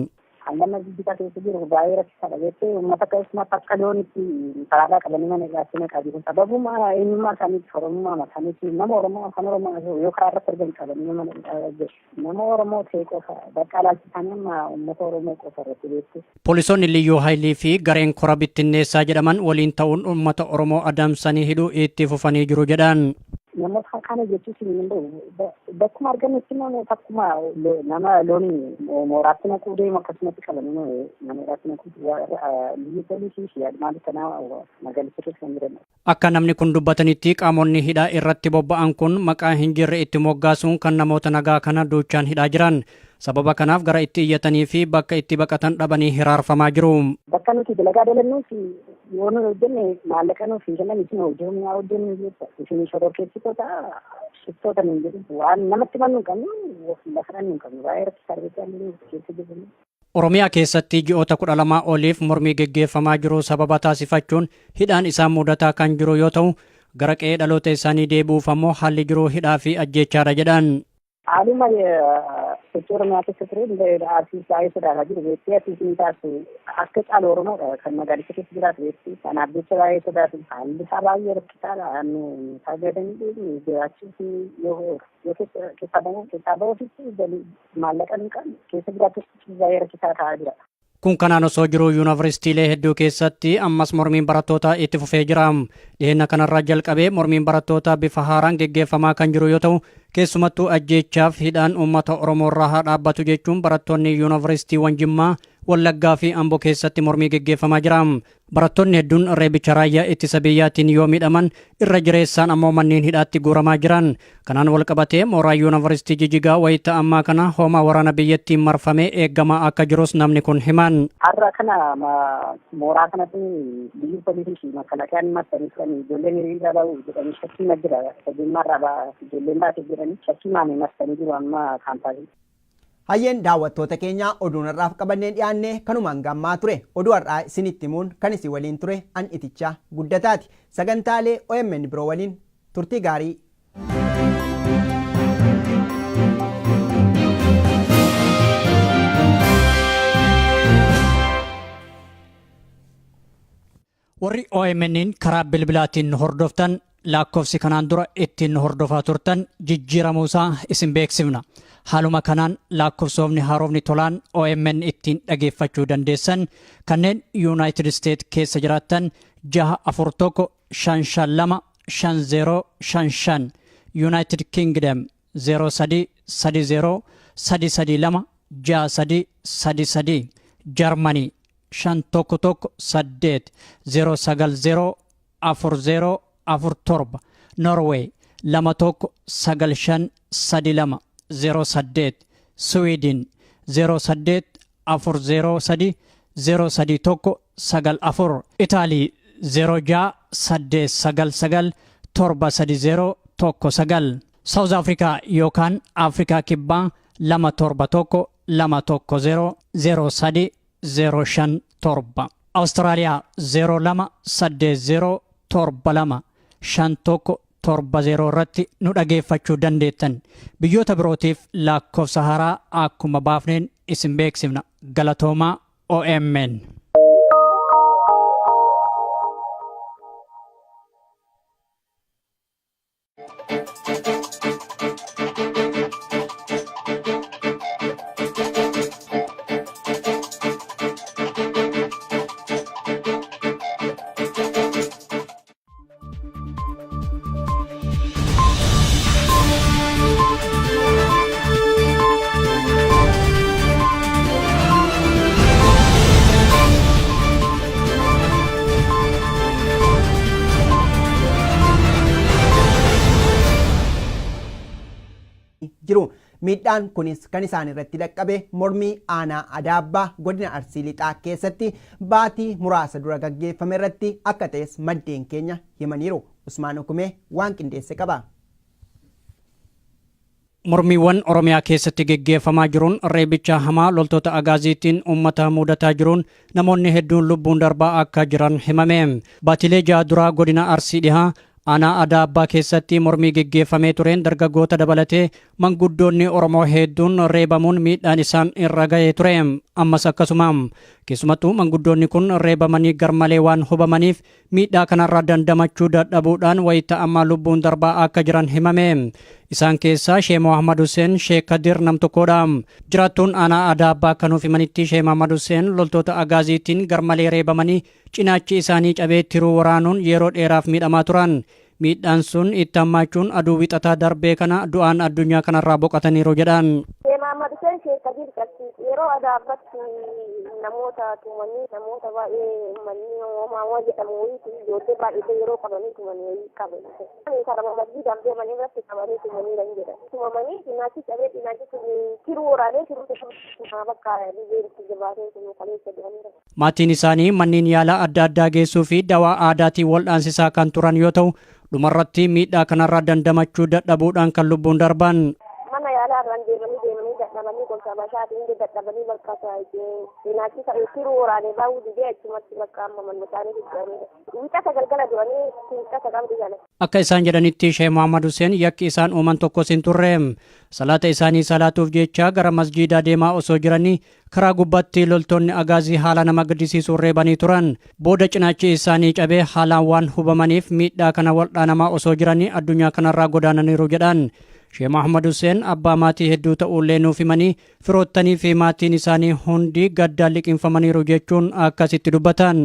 Hangama Jijjigaa keessa jiru baay'ee rakkisaadha jettee uummata keessumaa akka loonitti karaadhaa qabanii mana gaachina qabu. Sababuma eenyummaa isaaniitti Oromummaa isaaniitti nama Oromoo afaan Oromoo yoo karaa irratti argan qabanii mana hidhaa nama Oromoo ta'e qofa bakka alaalchisanii amma uummata Oromoo qofa irratti beektu. Poolisoonni liyyuu hayilii fi gareen kora bittinneessaa jedhaman waliin ta'uun uummata Oromoo adamsanii hidhuu itti fufanii jiru jedhan. Namoota kana jechuun hin danda'u. Bakkuma argamutti namoota akkuma nama loonii mooraatti naquu deemu akkasumatti qabanii namoota naquu biyya poolisii fi maal kanaa magaalicha keessa jiran. Akka namni kun dubbatanitti qaamonni hidhaa irratti bobba'an kun maqaa hin jirre itti moggaasuun kan namoota nagaa kana duuchaan hidhaa jiran. Sababa kanaaf gara itti iyyatanii fi bakka itti baqatan dhabanii hiraarfamaa jiru. Bakka nuti dalagaa dalannuufi yoo nu hojjenne maallaqa nuuf hin kennan isin hojii humnaa hojjennu jecha isin shororkeessitoota shiftoota nuun jedhu waan namatti mannuu qabnu lafa nu qabnu baay'ee rakkisaa keessa jirru. Oromiyaa keessatti ji'oota 12 oliif mormii geggeeffamaa jiru sababa taasifachuun hidhaan isaan mudataa kan jiru yoo ta'u gara qe'ee dhaloota isaanii deebi'uuf ammoo haalli jiru hidhaa fi ajjeechaadha jedhan. Haaluma sochii Oromiyaa keessa ture aartii baay'ee sodaataa jiru beektee asiisin taasisu akka caalu Oromoodha kan magaalicha keessa jiraatu beekti. Kanaaf jecha baay'ee sodaatu haalli isaa baay'ee rakkisaadha. Nu fayyadamanii jiraachuuf yoo keessaa bahuufitti maallaqa hin qabne keessa jiraachuuf baay'ee rakkisaa ta'aa jira. Kun kanaan osoo jiru yuunivarsiitiilee hedduu keessatti ammas mormiin barattootaa itti fufee jira. Dhiheenya kanarraa jalqabee mormiin barattootaa bifa haaraan geggeeffamaa kan jiru yoo ta'u, keessumattuu ajjeechaaf hidhaan uummata Oromoo irraa haa dhaabbatu jechuun barattoonni yuunivarsiitiiwwan Jimmaa, Wallaggaa fi Amboo keessatti mormii geggeeffamaa jira. Barattoonni hedduun reebicha raayyaa ittisa biyyaatiin yoo miidhaman, irra jireessaan ammoo manneen hidhaatti guuramaa jiran. Kanaan walqabatee mooraa yuunivarsiitii Jijigaa wayita ammaa kana hoomaa waraana biyyattiin marfamee eeggamaa akka jirus namni kun himan. Har'a kana mooraa kanatti biyyi poolisii fi makalakayaan marsanii turanii ijoolleen hiriira ba'u jedhanii shakkii jira. Jimmaarraa ijoolleen baatee jedhanii shakkii maanii marsanii jiru amma kaampaasii. Hayyeen daawwattoota keenya oduun har'aaf qabannee dhiyaanne kanumaan gammaa ture. Oduu har'aa isinitti himuun kan isin waliin ture an itichaa guddataati. Sagantaalee OMN biroo waliin turtii gaarii. Warri OMN karaa bilbilaatiin hordoftan lakkoofsi kanaan dura ittiin hordofaa turtan jijjiiramuusaa isin beeksifna. Haaluma kanaan lakkoofsofni haarofni tolaan OMN ittiin dhageeffachuu dandeessan kanneen United States keessa jiraattan 641525055 United Kingdom 0330332633 Germany 511 0904047 Norway 219532 08 Sweden 08403 03194 Italy 0689 73019 South Africa yookaan Afrikaa Kibbaa 271 210 03 057 Australia 0280 72 5170 irratti nu dhageeffachuu dandeettan. Biyyoota birootiif lakkoofsa haaraa akkuma baafneen isin beeksifna. Galatoomaa OMN. jiru. Miidhaan kunis kan isaan irratti dhaqqabe mormii aanaa Adaabbaa godina Arsii Lixaa keessatti baatii muraasa dura gaggeeffame irratti akka ta'es maddeen keenya himaniiru. Usmaan Hukumee waan qindeesse qaba. Mormiiwwan Oromiyaa keessatti geggeeffamaa jiruun reebicha hamaa loltoota agaaziitiin uummata mudataa jiruun namoonni hedduun lubbuun darbaa akka jiran himame. Baatilee ja'a duraa godina Arsii Dhihaa aanaa Adaabbaa keessatti mormii geggeeffamee tureen dargaggoota dabalatee manguddoonni Oromoo hedduun reebamuun miidhaan isaan irra ga'ee ture. Ammas akkasuma keessumattuu manguddoonni kun reebamanii garmalee waan hubamaniif miidhaa kanarraa dandamachuu dadhabuudhaan wayita ammaa lubbuun darbaa akka jiran himame. Isaan keessaa Sheekh Muhammad Hussein Sheekh Kadir namtokkoodha. Jiraattuun aanaa Adaabbaa kanuuf himanitti Sheekh Muhammad Hussein loltoota agaaziitiin garmalee reebamanii cinaachi isaanii cabee tiruu waraanuun yeroo dheeraaf miidhamaa turan. Miidhaan sun itti hammaachuun aduu wixataa darbee kana du'aan addunyaa kanarraa boqotaniiru jedhan. Yeroo Adaabbaatti namoota tumanii namoota baay'ee uummanni uumamaa jedhamu ijoollee baay'ee yeroo qabanii tumanii qaban. Karama masjiidaan deemanii irratti qabanii tumanii kan jedhan. Tumamanii cinaachi cabee cinaachi tiruu waraanee tiruu bakka lizeeritti jabaatee tumuu kaleessa jedhanidha. Maatiin isaanii manneen yaalaa adda addaa geessuu fi dawaa aadaatiin wal'aansisaa kan turan yoo ta'u dhumarratti miidhaa kanarraa dandamachuu dadhabuudhaan kan lubbuun darban. Mana yaalaa irraan deemanii dadhabanii gosa bashaatiin dadhabanii bakka cinaachi tiruu waraanee baay'ee didee achumatti bakka amma manni isaanii jijjiiranidha. Wiixata galgala duranii wiixata qabdi jala. Akka isaan jedhanitti Sheekh Muhammad Hussein yakki isaan uuman tokkos hin turre. Salaata isaanii salaatuuf jecha gara masjiidaa deemaa osoo jiranii karaa gubbaatti loltoonni agaazii haala nama gaddisiisuun reebanii turan. Booda cinaachi isaanii cabee haalaan waan hubamaniif miidhaa kana wal'aanamaa osoo jiranii addunyaa kanarraa godaananiiru jedhan. Sheekh Muhammad Hussein abbaa maatii hedduu ta'uullee nuuf himanii firoottanii fi maatiin isaanii hundi gaddaan liqinfamaniiru jechuun akkasitti dubbatan.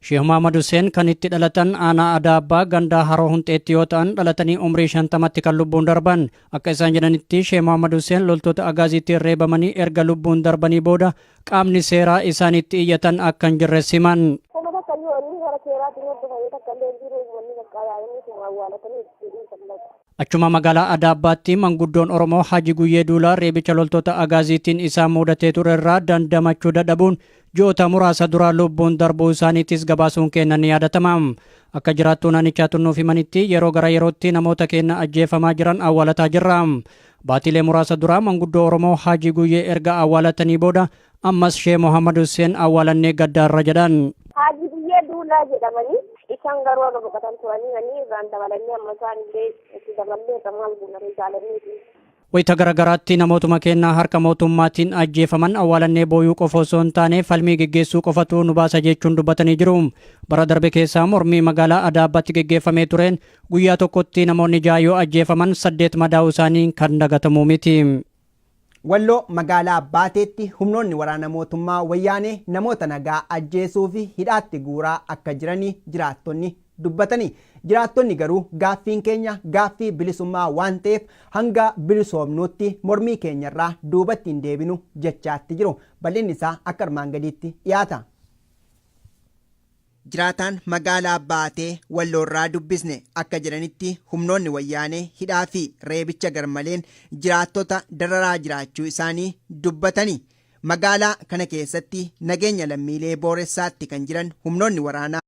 Sheekh Muhammad Hussein kan itti dhalatan aanaa Adaabbaa gandaa Haroo Hunxeetti yoo ta'an dhalatanii umrii 50tti kan lubbuun darban. Akka isaan jedhanitti Sheekh Muhammad Hussein loltoota agaaziitti reebamanii erga lubbuun darbanii booda qaamni seeraa isaanitti iyyatan akka hin jirres himan. Achuma magaalaa Adaabbaatti manguddoon Oromoo Haji Guyyee Duulaa reebicha loltoota agaaziitiin isaan mudatee ture irraa dandamachuu dadhabuun ji'oota muraasa dura lubbuun darbuu isaaniitis gabaasuun keenya ni yaadatama. Akka jiraattuu naannichaa nuuf himanitti yeroo gara yerootti namoota keenya ajjeefamaa jiran awwaalataa jirra. Baatilee muraasa dura manguddoo Oromoo Haji Guyyee erga awwaalatanii booda ammas Sheekh Muhammad Hussein awwaalannee gaddaarra jedhan. Haji Guyyee Duulaa jedhamanii isaan garuu akka boqotan turanii irraan dabalanii amma isaan illee itti daballee qamal buunanii jaalanii. Wayita garagaraatti namootuma keenyaa harka mootummaatiin ajjeefaman awwaalannee booyuu qofa osoo hin taane falmii geggeessuu qofatu nu baasa jechuun dubbatanii jiru. Bara darbe keessaa mormii magaalaa Adaabbaatti geggeeffamee tureen guyyaa tokkotti namoonni 6 yoo ajjeefaman 8 madaa'uu isaanii kan dagatamu miti. Walloo magaalaa Baateetti humnoonni waraana mootummaa wayyaanee namoota nagaa ajjeesuu fi hidhaatti guuraa akka jiranii jiraattonni dubbatanii. Jiraattonni garuu gaaffiin keenya gaaffii bilisummaa waan ta'eef hanga bilisoomnuutti mormii keenyarraa duubatti hin deebinu jechaatti jiru. Bal'inni isaa akka armaan gadiitti dhiyaata. Jiraataan magaalaa Baatee Walloorraa dubbisne akka jedhanitti humnoonni wayyaanee hidhaa fi reebicha garmaleen jiraattota dararaa jiraachuu isaanii dubbatanii. Magaalaa kana keessatti nageenya lammiilee booressaatti kan jiran humnoonni waraanaa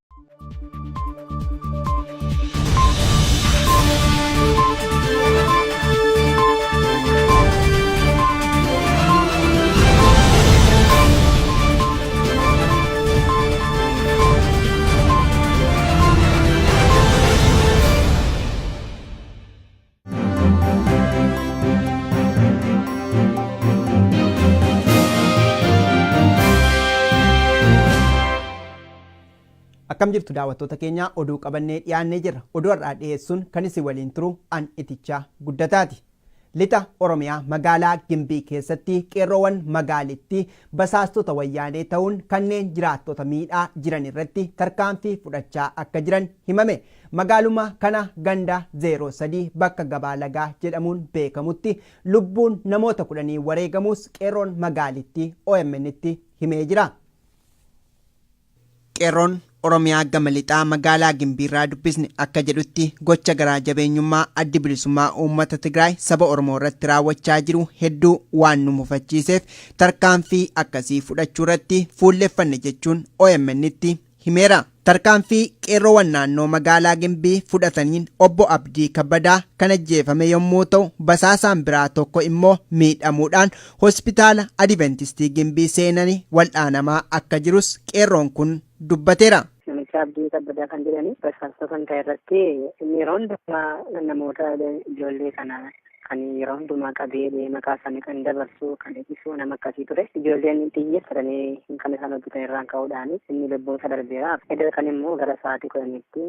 akkam jirtu daawwattoota keenya oduu qabannee dhiyaannee jirra. Oduu har'aa dhiyeessuun kan isin waliin turu an itichaa guddataati. Lixa Oromiyaa magaalaa Gimbii keessatti qeerroowwan magaalittii basaastota wayyaanee ta'uun kanneen jiraattota miidhaa jiran irratti tarkaanfii fudhachaa akka jiran himame. Magaaluma kana ganda 03 bakka Gabaa Lagaa jedhamuun beekamutti lubbuun namoota 10 wareegamuus qeerroon magaalittii OMN'tti himee jira. Qeerroon Oromiyaa gama lixaa magaalaa Gimbiirraa dubbisne akka jedhutti gocha garaa jabeenyummaa addi bilisummaa uummata Tigraay saba Oromoo irratti raawwachaa jiru hedduu waan nu mufachiiseef tarkaanfii akkasii fudhachuu irratti fuulleffanne jechuun OMN'tti himeera. Tarkaanfii qeerroowwan naannoo magaalaa Gimbii fudhataniin obbo Abdii Kabbadaa kan ajjeefame yommuu ta'u basaasaan biraa tokko immoo miidhamuudhaan hospitaala Adventistii Gimbii seenanii wal'aanamaa akka jirus qeerroon kun dubbateera. Namicha Abdii Kabbadaa kan jedhani basaastota kan ta'e irratti yeroo hundumaa namoota ijoollee kana kan yeroo hundumaa qabee maqaa isaanii kan dabarsu kan ibsu nama akkasii ture. Ijoolleen xiyyeeffatanii kan isaan hojjetan irraan ka'uudhaan inni lubbuun isaa darbeera. Edda kan immoo gara sa'aatii 10tti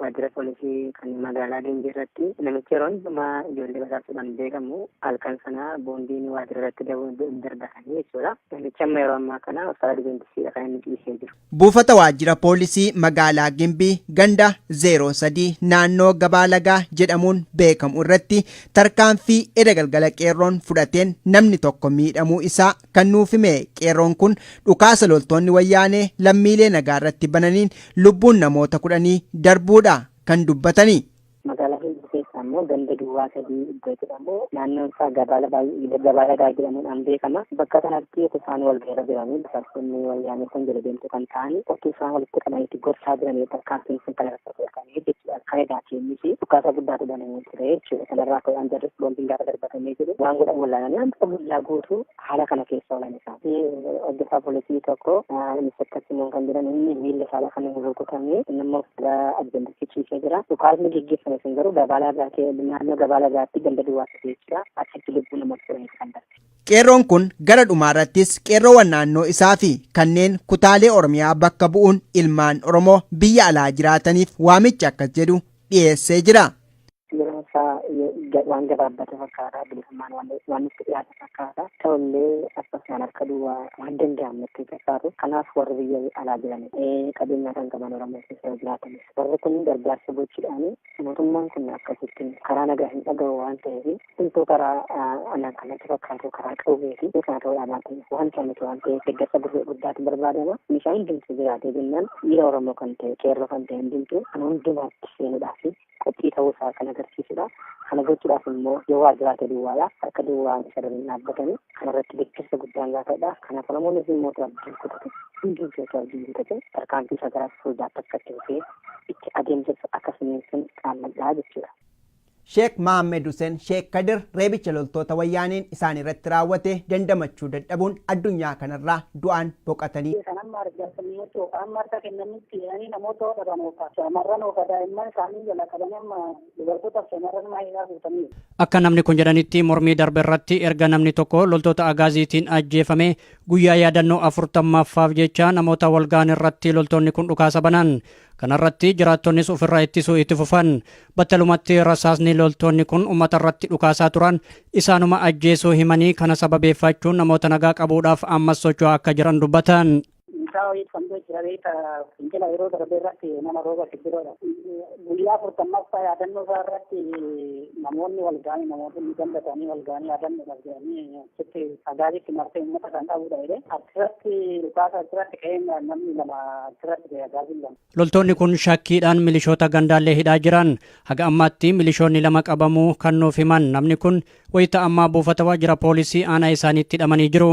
waajjira poolisii kan magaalaa Gimbii irratti namichi yeroo hundumaa ijoollee basaastuudhaan beekamu halkan sana boondiin waajjira irratti darbatanii jechuudha. Namichi amma yeroo ammaa kana hospitaala Adventistiidha kan inni ciisee jiru. Buufata waajjira poolisii magaalaa Gimbii ganda 03 naannoo Gabaa Lagaa jedhamuun beekamu irratti tarkaanfii eda galgala qeerroon fudhateen namni tokko miidhamuu isaa kan nuuf hime. Qeerroon kun dhukaasa loltoonni wayyaanee lammiilee nagaa irratti bananiin lubbuun namoota 10 darbuudha kan dubbatanii. Magaalaa Gimbii keessa immoo ganda duwwaa 3 iddoo jedhamu naannoon isaa Gabaa Lagaa jedhamuudhaan beekama. Bakka kanatti isaan wal gaira jiranii basaastonni wayyaanee kan jala deemtu kan ta'ani otoo isaan walitti qabanitti gorsaa jiranii tarkaanfiin sun kan irratti jechuudha. Kan edaati innis dhukaasa guddaatu banamee ture jechuudha. Kanarraa ka'uudhaan jarris boondiin gaafa darbatamee jiru waan godhan wallaananii hanga bullaa guutuu haala kana keessa oolan isaati. Hojjetaa poolisii tokko innis akkasumas kan jiran inni miilla isaa kan rukutamee inni immoo Adventistii ciisee jira. Dhukaasni geggeeffame sun garuu naannoo Gabaa Lagaatti ganda duwwaa jechuudha. Achitti lubbuu namoota 10 kan darbe. Qeerroon kun gara dhumaarrattis qeerroowwan naannoo isaa fi kanneen kutaalee Oromiyaa bakka bu'uun ilmaan Oromoo biyya alaa jiraataniif waamicha akkas jedhu dhiyeessee jira. Waan gabaabbate fakkaata bilisummaan waan itti dhiyaate fakkaata ta'ullee akkasumaan akka duwwaa waan danda'amutti fakkaatu kanaaf warri biyya alaa jiran qabeenya kan qaban Oromoo keessa jiraatanis warri kun gargaarsa gochuudhaan mootummaan kun akkasitti karaa nagaa hin dhaga'u waan ta'eef huntoo karaa anaan kanatti fakkaatu karaa qawwee fi kana ta'uudhaan waan ta'eef waan samitu waan ta'eef deeggarsa guddaatu barbaadama meeshaa hundumtu jiraate jennaan dhiira Oromoo kan ta'e qeerroo kan ta'e hundumtu kan hundumaatti seenuudhaaf qophii ta'uusaa kan agarsiisudha. Kana gochuudhaaf immoo yoo waa jiraate duwwaadha harka duwwaa isa darbanii dhaabbatanii kanarratti deeggarsa guddaan gaafadha. Kanaaf Oromoon immoo abdiin kutate hundumtuu abdiin kutate tarkaanfii isa gara fuulduraatti akka itti dhufee itti adeemsisa akkasumas qaammadhaa jechuudha. Sheek Mahammed Hussein Sheek Kadir reebicha loltoota wayyaaneen isaan irratti raawwate dandamachuu dadhabuun addunyaa kanarraa du'aan boqotanii. Kanammaa argaatanii yoo amma harka kennanitti jedhanii namoota hodhan oofa shamarran oofa daa'imman isaanii jala qaban amma dubartootaaf shamarran maayiidhaa fuutanii. Akka namni kun jedhanitti mormii darbe irratti erga namni tokko loltoota agaaziitiin ajjeefame guyyaa yaadannoo 40ffaaf jecha namoota walgaan irratti loltoonni kun dhukaasa banan. Kanarratti jiraattonnis ofirraa ittisuu itti fufan battalumatti rasaasni loltoonni kun uummata irratti dhukaasaa turan isaanuma ajjeesuu himanii kana sababeeffachuun namoota nagaa qabuudhaaf ammas socho'aa akka jiran dubbatan. Fincila yeroo darbe irratti nama rooba kibbiroodha. Guyyaa 40ffaa yaadannoo isaa irratti namoonni walgaanii namoonni gammadanii walgaanii yaadannoodhaaf jedhanii achitti agaazitti marsee uummata kan qabudha jedhee achirratti dhukaasa achirratti ka'een namni lama achirratti agaaziin lama. Loltoonni kun shakkiidhaan milishoota gandaallee hidhaa jiran haga ammaatti milishoonni lama qabamuu kan nuuf himan namni kun wayita ammaa buufata waajjira poolisii aanaa isaaniitti hidhamanii jiru.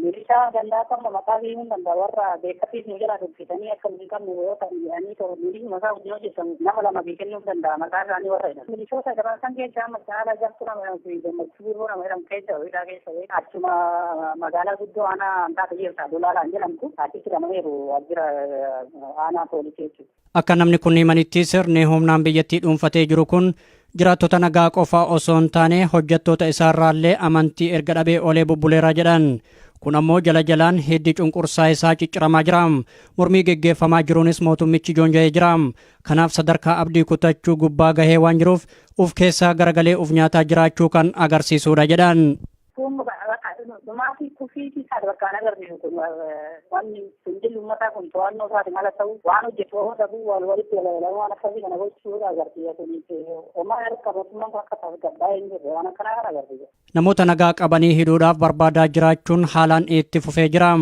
Milishaa gandaa kan maqaa himuun danda'a warra beekamtiif nu jala dubbisanii akka hin qabne yoo ta'an jedhanii ta'u milishaa maqaa hojii hojjetan nama lama beekannuu danda'a maqaa isaanii warra jedhan. Milishoota dabarsan keessaa magaalaa jartu nama gammachuu biroo nama jedhamu keessa hidhaa keessa achuma magaalaa guddoo aanaa hanqaata jirta dolaalaan jedhamtu achitti hidhamaneeru waajjira aanaa poolisii jechuudha. Akka namni kun himanitti sirni humnaan biyyattii dhuunfatee jiru kun jiraattota nagaa qofaa osoo hin taane hojjettoota isaarraallee amantii erga dhabee olee bubbuleeraa jedhan. Kun ammoo jala jalaan heddii cunqursaa isaa cicciramaa jira. Mormii geggeeffamaa jiruunis mootummichi joonja'ee jira. Kanaaf sadarkaa abdii kutachuu gubbaa gahee waan jiruuf uf keessaa garagalee uf nyaataa jiraachuu kan agarsiisudha jedhan. Maatii kufiitii isaati bakka an agarsiisu kun wanni fincilli uummataa kun to'annoo isaati mala ta'u waan hojjetu yoo dhabu wal walitti walalamu waan akkasii kana gochuudha agarsiisa kun homaa harka mootummaan akka tasgabbaa'ee hin jirre waan akkanaa kana agarsiisa. Namoota nagaa qabanii hidhuudhaaf barbaadaa jiraachuun haalaan itti fufee jira.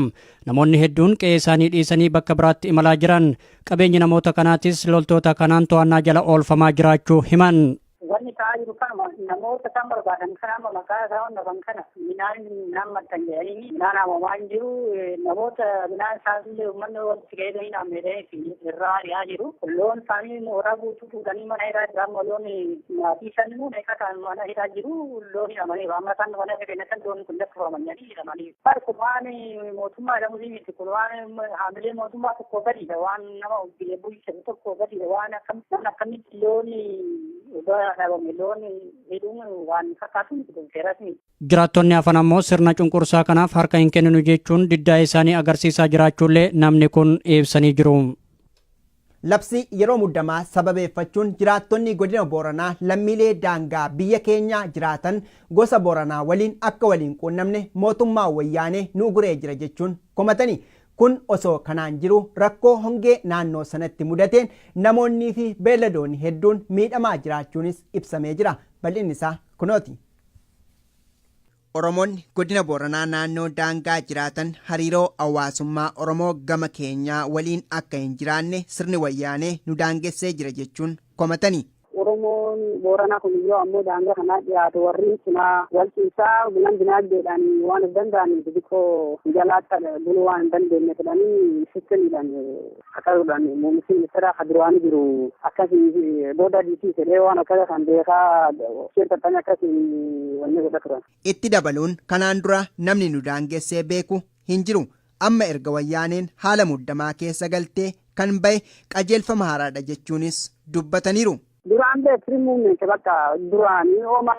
Namoonni hedduun qe'ee isaanii dhiisanii bakka biraatti imalaa jiran qabeenyi namoota kanaatis loltoota kanaan to'annaa jala oolfamaa jiraachuu himan. Wanni ta'aa jiru kanuma namoota kan barbaadan kanama maqaa isaa hunda kana midhaan maxxan jedhanii midhaan haamamaa hin jiru namoota midhaan isaanillee uummanni walitti gahee naamneedhee irraa ari'aa jiru loon isaanii mooraa guutuu fuudhanii mana hidhaa jiran loon maatii san immoo meeqataan mana hidhaa jiru loon hidhamaniiru amma isaan mana keenyatti loon kun lakkaa'amanii hidhamaniiru. Barku waan mootummaa jedhamu miti kun waan haamilee mootummaa tokko gadiidha waan nama biyya bulchan tokko gadiidha waan akkamitti looni Jiraattonni hafan ammoo sirna cunqursaa kanaaf harka hin kenninu jechuun diddaa isaanii agarsiisaa jiraachuullee namni kun ibsanii jiru. Labsii yeroo muddamaa sababeeffachuun jiraattonni godina Booranaa lammiilee daangaa biyya keenya jiraatan gosa Booranaa waliin akka waliin quunnamne mootummaa wayyaanee nu guree jira jechuun komatanii. Kun osoo kanaan jiru rakkoo hongee naannoo sanatti mudateen namoonnii fi beelladoonni hedduun miidhamaa jiraachuunis ibsamee jira. Bal'inni isaa kunooti. Oromoonni godina Booranaa naannoo daangaa jiraatan hariiroo hawaasummaa Oromoo gama keenyaa waliin akka hin jiraanne sirni wayyaanee nu daangessee jira jechuun komatanii. Oromoon Booranaa kun yoo ammoo daangaa kanaa dhiyaatu warri cinaa walqiisaa bilan dinagdeedhaan waan hin danda'aniif xixiqqoo jalaatti buluu waan hin dandeenye jedhanii sittaniidhaan akkasuudhaan muummichi ministeera kaduraanii jiru akkasii booda diisii jedhee waan akkasa kan beekaa sheertattanii akkasii wanni godha turan. Itti dabaluun kanaan dura namni nu daangessee beeku hin jiru. Amma erga wayyaaneen haala muddamaa keessa galtee kan bahe qajeelfama haaraadha jechuunis dubbataniiru. duraan beekri muummee bakka duraanii ooma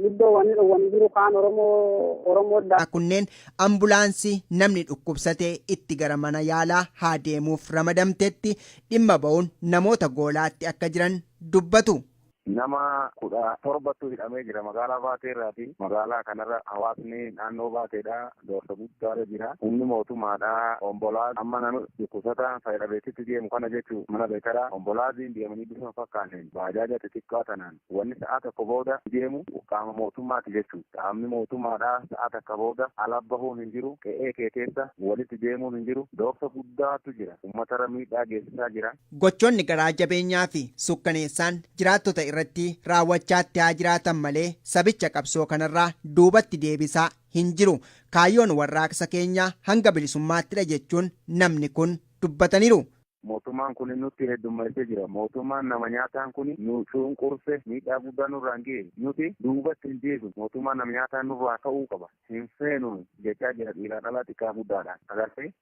guddoo wanni jiru kaan Oromoo kunneen ambulaansii namni dhukkubsatee itti gara mana yaalaa haa deemuuf ramadamtetti dhimma ba'uun namoota goolaatti akka jiran dubbatu. Nama 17 hidhamee jira magaalaa Baateerraati. Magaalaa kanarra hawaasni naannoo Baateedha. Doorsa guddaarra jira. Humni mootummaadha. Ombolaa amma nama dhukkubsata fayyadabeetitti deemu kana jechuun mana beekaraa ombolaasiin deemanii bifa fakkaanneen baajaaja xixiqqaa tanaan wanni sa'a tokko booda deemu qaama mootummaati jechuudha. Qaamni mootummaadha sa'a tokko booda ala bahuun hin jiru. Qe'ee kee keessa walitti deemuun hin jiru. Doorsa guddaatu jira. Uummatara miidhaa geessisaa jira. Gochoonni garaa jabeenyaa fi sukkaneessaan jiraattota irratti raawwachaatti haa jiraatan malee sabicha qabsoo kanarraa duubatti deebisaa hin jiru. Kaayyoon warraaqsa keenyaa hanga bilisummaattiidha jechuun namni kun dubbataniiru. Mootummaan kun nutti heddummeessee jira. Mootummaan nama nyaataan kun nu cunqurse miidhaa guddaa nurraan ga'e. Nuti duubatti hin deebiin. Mootummaan nama nyaataan nurraa ka'uu qaba. Hin feenu jechaa jira dhiiraa dhalaa xiqqaa guddaadha. Agartee?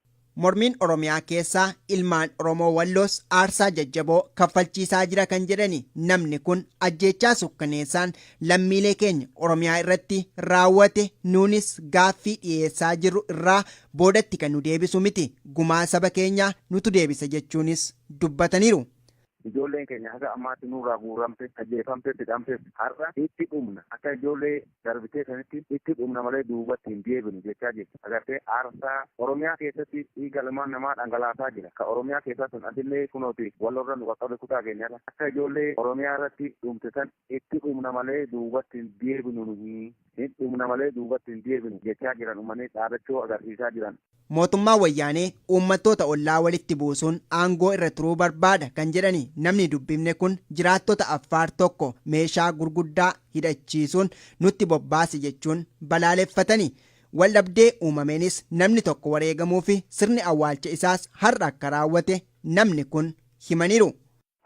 Mormiin Oromiyaa keessaa ilmaan Oromoo Walloos aarsaa jajjaboo kaffalchiisaa jira kan jedhani namni kun ajjeechaa sukkaneessaan lammiilee keenya Oromiyaa irratti raawwate nuunis gaaffii dhiyeessaa jirru irraa boodatti kan nu deebisu miti gumaa saba keenyaa nutu deebisa jechuunis dubbataniiru. Ijoolleen keenya haga ammaatti nurraa guuramte ajjeefamte hidhamte har'a itti dhumna akka ijoollee darbitee sanitti itti dhumna malee duubatti hin deebinu jechaa jirti. Agartee aarsaa Oromiyaa keessatti dhiiga ilmaan namaa dhangalaasaa jira. Ka Oromiyaa keessaa sun adillee kunooti walirra nu qaqqabe kutaa keenyarra akka ijoollee Oromiyaa irratti dhumte san itti dhumna malee duubatti hin deebinu hin dhumna malee duubatti hin deebinu jechaa jiran uummanni dhaadachoo agarsiisaa jiran. Mootummaa wayyaanee uummattoota ollaa walitti buusuun aangoo irra turuu barbaada kan jedhani namni dubbifne kun jiraattota Affaar tokko meeshaa gurguddaa hidhachiisuun nutti bobbaase jechuun balaaleffatani. Waldhabdee uumameenis namni tokko wareegamuu fi sirni awwaalcha isaas har'a akka raawwate namni kun himaniiru.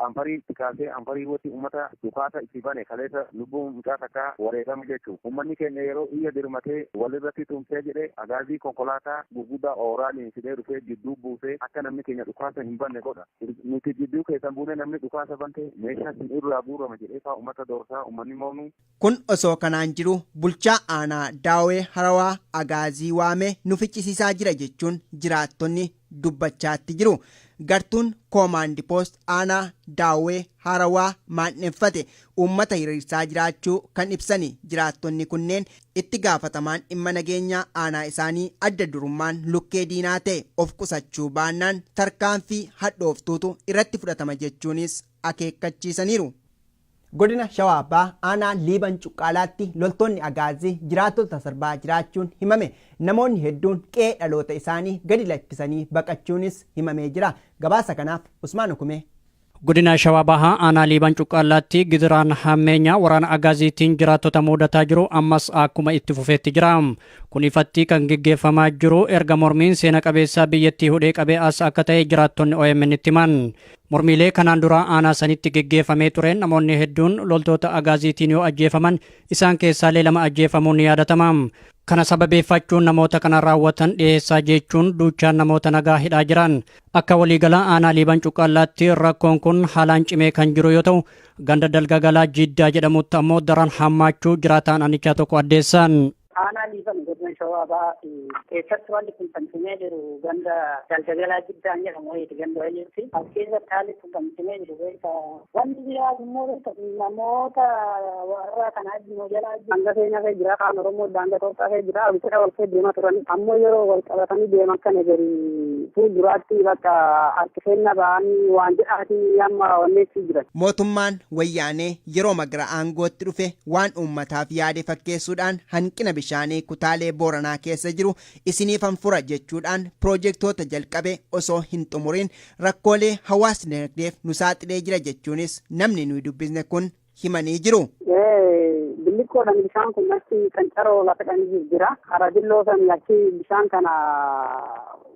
Anfarii kaasee anfarii wati uummata dhukaasa itti bane kaleessa lubbuun mucaa takkaa wareegame jechuudha. Uummanni keenya yeroo iyya dirmatee walirratti tumsee jedhee agaazii konkolaataa gurguddaa ooraaliin fidee dhufee jidduu buusee akka namni keenya dhukaasa hin banne godha. Nuti jidduu keessan buunee namni dhukaasa bante meeshaa sin irraa guurama jedhee fa'aa uummata doorsaa uummanni moonu. Kun osoo kanaan jiru bulchaa aanaa Daawwee Harawaa agaazii waamee nu ficcisiisaa jira jechuun jiraattonni dubbachaatti jiru. Gartuun koomaandi poost aanaa Daawwee Harawaa maanneeffate uummata hiriirsaa jiraachuu kan ibsani jiraattonni kunneen itti gaafatamaan dhimma nageenyaa aanaa isaanii adda durummaan lukkee diinaa ta'e of qusachuu baannaan tarkaanfii hadhooftuutu irratti fudhatama jechuunis akeekkachiisaniiru. Godina Shawaa Bahaa aanaa Liiban Cuqqaalaatti loltoonni agaazii jiraattota sarbaa jiraachuun himame. Namoonni hedduun qe'ee dhaloota isaanii gadi lakkisanii baqachuunis himamee jira. Gabaasa kanaaf Usmaan Hukumee. Godina Shawaa Bahaa aanaa Liiban Cuqqaalaatti gidiraan hammeenyaa waraana agaaziitiin jiraattota mudataa jiru ammas akkuma itti fufeetti jira. Kun ifatti kan geggeeffamaa jiru erga mormiin seena qabeessaa biyyattii hudhee qabee as akka ta'e jiraattonni OMN itti himan. Mormiilee kanaan dura aanaa sanitti geggeeffamee tureen namoonni hedduun loltoota agaaziitiin yoo ajjeefaman isaan keessaallee 2 ajjeefamuun ni yaadatama. Kana sababeeffachuun namoota kana raawwatan dhiyeessaa jechuun duuchaan namoota nagaa hidhaa jiran. Akka waliigalaa aanaa Liiban Cuqqaalaatti rakkoon kun haalaan cimee kan jiru yoo ta'u ganda dalgagalaa Jiddaa jedhamutti ammoo daran hammaachuu jiraataan aanichaa tokko addeessan. Aanaa Liiban godina Shawaa Bahaa keessatti wanti kun fanfamee jiru ganda daldagalaa Jiddaan jedhamu wayiiti ganda wayiiti. As keessatti haalli kun fanfamee jiru beeka. Wanti biraas immoo namoota warra kanaa immoo jalaa hanga seenaa fee jira kaan Oromoo daangaa Itoophiyaa fee jira abitira wal fee deemaa turan ammoo yeroo wal qabatanii deeman kana jiru fuulduraatti bakka harkifeenna ba'anii waan jedhaati amma wanneessi jiran. Mootummaan wayyaanee yeroo magara aangootti dhufe waan uummataaf yaade fakkeessuudhaan hanqina bishaanii kutaalee Booranaa keessa jiru isiniifan fura jechuudhaan piroojeektoota jalqabe osoo hin xumuriin rakkoolee hawaasni dinagdeef nu saaxilee jira jechuunis namni nuyi dubbisne kun himanii jiru. Billikkoodhaan bishaan kun natti qancaroo lafa dhanii jira. Harajilloo san lakki bishaan kana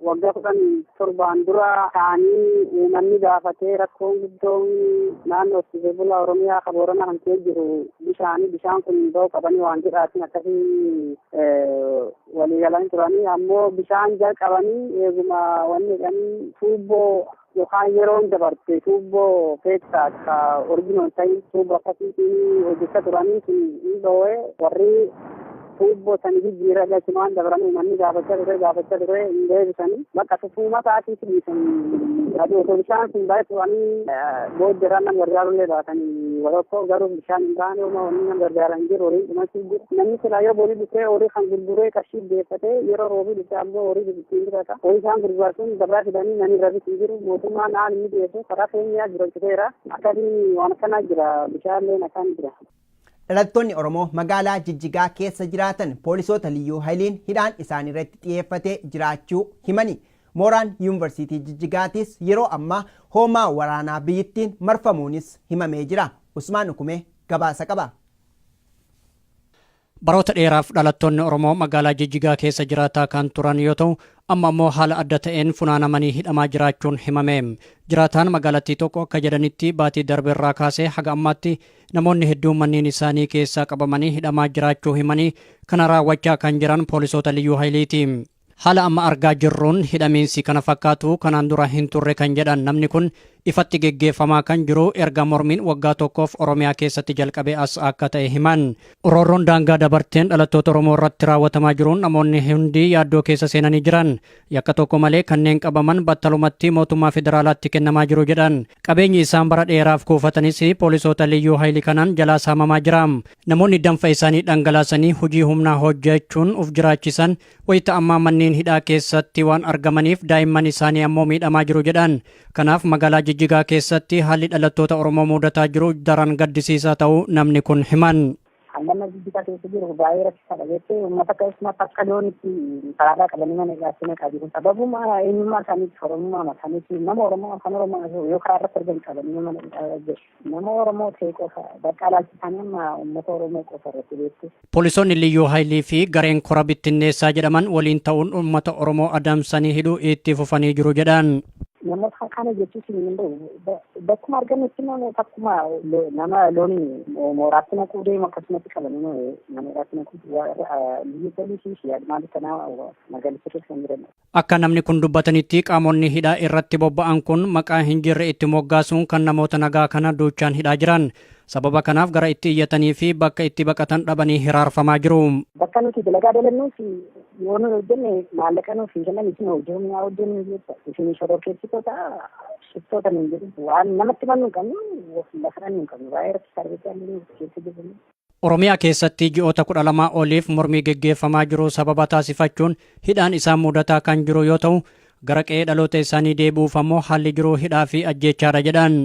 waggaa 17 dura ta'anii uummanni gaafatee rakkoon guddoon naannoo Horsiisee Bulaa Oromiyaa kan Booranaa kan ta'e jiru bishaan kun ba'uu qabanii waan jedhaatiin akkasii walii galanii turanii ammoo bishaan jalqabanii eeguma wanni jedhanii tuubboo yookaan yeroon dabarte tuubboo keessaa akka originoon ta'in tuubboo akkasiitiin hojjechaa turanii sun hin dhoowwe warri tuubboo sanii jijjiirra galchumaan dabaran uummanni gaafachaa ture hin deebisanii bakka tuffuma ta'aatiif dhiisanii osoo bishaan sun baay'ee turanii booddeeraan nama gargaarullee baatanii walokko garuu bishaan hin baane wanni nama gargaaran jiru horii dhumachuu jiru namni silaa yoo boolii dhufee horii kan gurguree qarshii deeffatee yeroo roobii dhufee ammoo horii bittiin jirata horii isaan gurguratuun dabraa fidanii namni irra bitiin jiru mootummaan aan inni dhiyeessu karaa keenyaa jiraachiteera akkasiin waan akkanaa jira bishaanleen akkaan jira. Dhalattoonni Oromoo magaalaa Jijjigaa keessa jiraatan poolisoota liyyuu hayiliin hidhaan isaanii irratti xiyyeeffatee jiraachuu himani. Mooraan yuunivarsiitii Jijjigaatis yeroo ammaa hoomaa waraanaa biyyittiin marfamuunis himamee jira. Usmaan Ukumee gabaasa qaba. Baroota dheeraaf dhalattoonni Oromoo magaalaa Jijjigaa keessa jiraataa kan turan yoo ta'u amma immoo haala adda ta'een funaanamanii hidhamaa jiraachuun himame. Jiraataan magaalattii tokko akka jedhanitti baatii darbeerraa kaasee haga ammaatti namoonni hedduun manneen isaanii keessaa qabamanii hidhamaa jiraachuu himanii kana raawwachaa kan jiran poolisoota liyyuu hayiliiti. Haala amma argaa jirruun hidhamiinsi kana fakkaatu kanaan dura hin turre kan jedhan namni kun ifatti geggeeffamaa kan jiru erga mormiin waggaa tokkoof Oromiyaa keessatti jalqabee as akka ta'e himan. Roorroon daangaa dabarteen dhalattoota Oromoo irratti raawwatamaa jiruun namoonni hundi yaaddoo keessa seenanii jiran. Yakka tokko malee kanneen qabaman battalumatti mootummaa federaalaatti kennamaa jiru jedhan. Qabeenyi isaan bara dheeraaf kuufatanis poolisoota liyyuu hayilii kanaan jalaa saamamaa jira. Namoonni danfa isaanii dhangalaasanii hojii humnaa hojjechuun uf jiraachisan wayita ammaa manneen hidhaa keessatti waan argamaniif daa'imman isaanii ammoo miidhamaa jiru jedhan. Kanaaf magaalaa Jijjigaa keessatti haalli dhalattoota Oromoo mudataa jiru daran gaddisiisaa ta'uu namni kun himan. Hangana Jijjigaa keessa jiru baay'ee rakkisaadha jettee uummata keessumatti akka loonitti karaarraa qabanii mana gaachina qabu. Sababuma eenyummaa isaaniitti Oromummaa isaaniitti nama Oromoo kan Oromoo yoo karaa irratti argan qabanii mana jiru. Nama Oromoo ta'e qofa bakka alaalchisan amma uummata Oromoo qofa irratti beektu. Poolisoonni liyyuu hayilii fi gareen kora bittinneessaa jedhaman waliin ta'uun uummata Oromoo adamsanii hidhuu itti fufanii jiru jedhan. Namoota kana jechuun bakkuma argamutti namoota akkuma nama loonii mooraatti naquu deemu akkasumatti qabanii namoota naquu biyya poolisii fi maal kanaa magaalicha keessa kan jiran. Akka namni kun dubbatanitti qaamonni hidhaa irratti bobba'an kun maqaa hin jirre itti moggaasuun kan namoota nagaa kana duuchaan hidhaa jiran. Sababa kanaaf gara itti iyyatanii fi bakka itti baqatan dhabanii hiraarfamaa jiru. Bakka nuti dalagaa dalannuu fi yoo nu hojjenne maallaqa nuuf hin kennan isin hojjennu jechuudha. Isin shororkeessitoota shiftoota nuun jedhu waan namatti mannuu qabnu lafa nuun qabnu baay'ee rakkisaa keessa jirru. Oromiyaa keessatti ji'oota 12 oliif mormii geggeeffamaa jiru sababa taasifachuun hidhaan isaan mudataa kan jiru yoo ta'u gara qe'ee dhaloota isaanii deebi'uuf ammoo haalli jiru hidhaa fi ajjeechaadha jedhan.